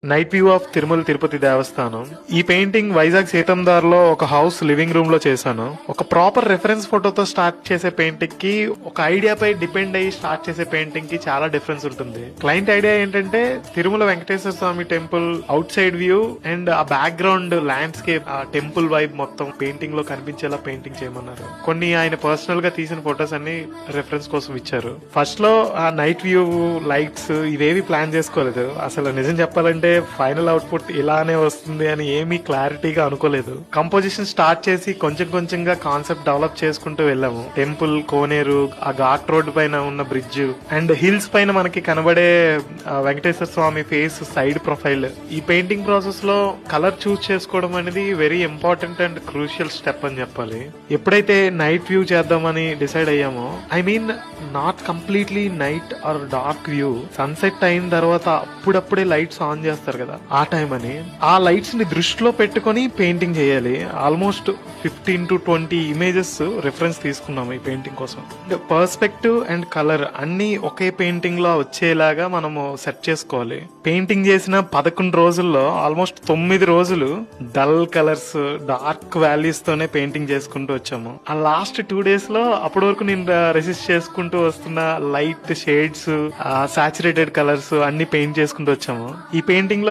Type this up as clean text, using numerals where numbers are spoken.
Night view of Tirumala Tirupati దేవస్థానం. ఈ painting Vizag సీతందార్లో ఒక house living room లో చేశాను. ఒక ప్రాపర్ రెఫరెన్స్ ఫోటోతో స్టార్ట్ చేసే పెయింటింగ్ కి, ఒక ఐడియాపై డిపెండ్ అయ్యి స్టార్ట్ చేసే పెయింటింగ్ కి చాలా డిఫరెన్స్ ఉంటుంది. క్లయింట్ ఐడియా ఏంటంటే Tirumala Venkateswara Swamy temple outside view and ఆ బ్యాక్గ్రౌండ్ ల్యాండ్స్కేప్, ఆ టెంపుల్ వైబ్ మొత్తం పెయింటింగ్ లో కనిపించేలా పెయింటింగ్ చేయమన్నారు. కొన్ని ఆయన పర్సనల్ గా తీసిన ఫొటోస్ అన్ని రెఫరెన్స్ కోసం ఇచ్చారు. ఫస్ట్ లో ఆ నైట్ వ్యూ, లైట్స్ ఇవేవి ప్లాన్ చేసుకోలేదు. అసలు నిజం చెప్పాలంటే ఫైనల్ అవుట్పుట్ ఇలానే వస్తుంది అని ఏమీ క్లారిటీగా అనుకోలేదు. కంపోజిషన్ స్టార్ట్ చేసి కొంచెం కొంచెంగా కాన్సెప్ట్ డెవలప్ చేసుకుంటూ వెళ్ళాము. టెంపుల్, కోనేరు, ఆ ఘాట్ రోడ్ పైన ఉన్న బ్రిడ్జ్ అండ్ హిల్స్ పైన మనకి కనబడే Venkateswara Swamy face side profile. ఈ పెయింటింగ్ ప్రాసెస్ లో కలర్ చూస్ చేసుకోవడం అనేది very important and crucial step అని చెప్పాలి. ఎప్పుడైతే నైట్ వ్యూ చేద్దామని డిసైడ్ అయ్యామో, I mean not completely night or dark view, sunset అయిన తర్వాత అప్పుడప్పుడే లైట్స్ ఆన్ చేస్తారు కదా, ఆ టైం అని ఆ లైట్స్ ని దృష్టిలో పెట్టుకుని పెయింటింగ్ చేయాలి. ఆల్మోస్ట్ 15 to 20 ఇమేజెస్ రిఫరెన్స్ తీసుకున్నాము ఈ పెయింటింగ్ కోసం. పర్స్పెక్టివ్ అండ్ కలర్ అన్ని ఒకే పెయింటింగ్ లో వచ్చేలాగా మనము సెట్ చేసుకోవాలి. పెయింటింగ్ చేసిన 11 రోజుల్లో ఆల్మోస్ట్ 9 రోజులు డల్ కలర్స్, డార్క్ వాల్యూస్ తోనే పెయింటింగ్ చేసుకుంటూ వచ్చాము. ఆ లాస్ట్ 2 days లో అప్పటి వరకు నేను రెసిస్ట్ చేసుకుంటూ వస్తున్న లైట్ షేడ్స్, సాచురేటెడ్ కలర్స్ అన్ని పెయింట్ చేసుకుంటూ వచ్చాము. ఈ పెయింటింగ్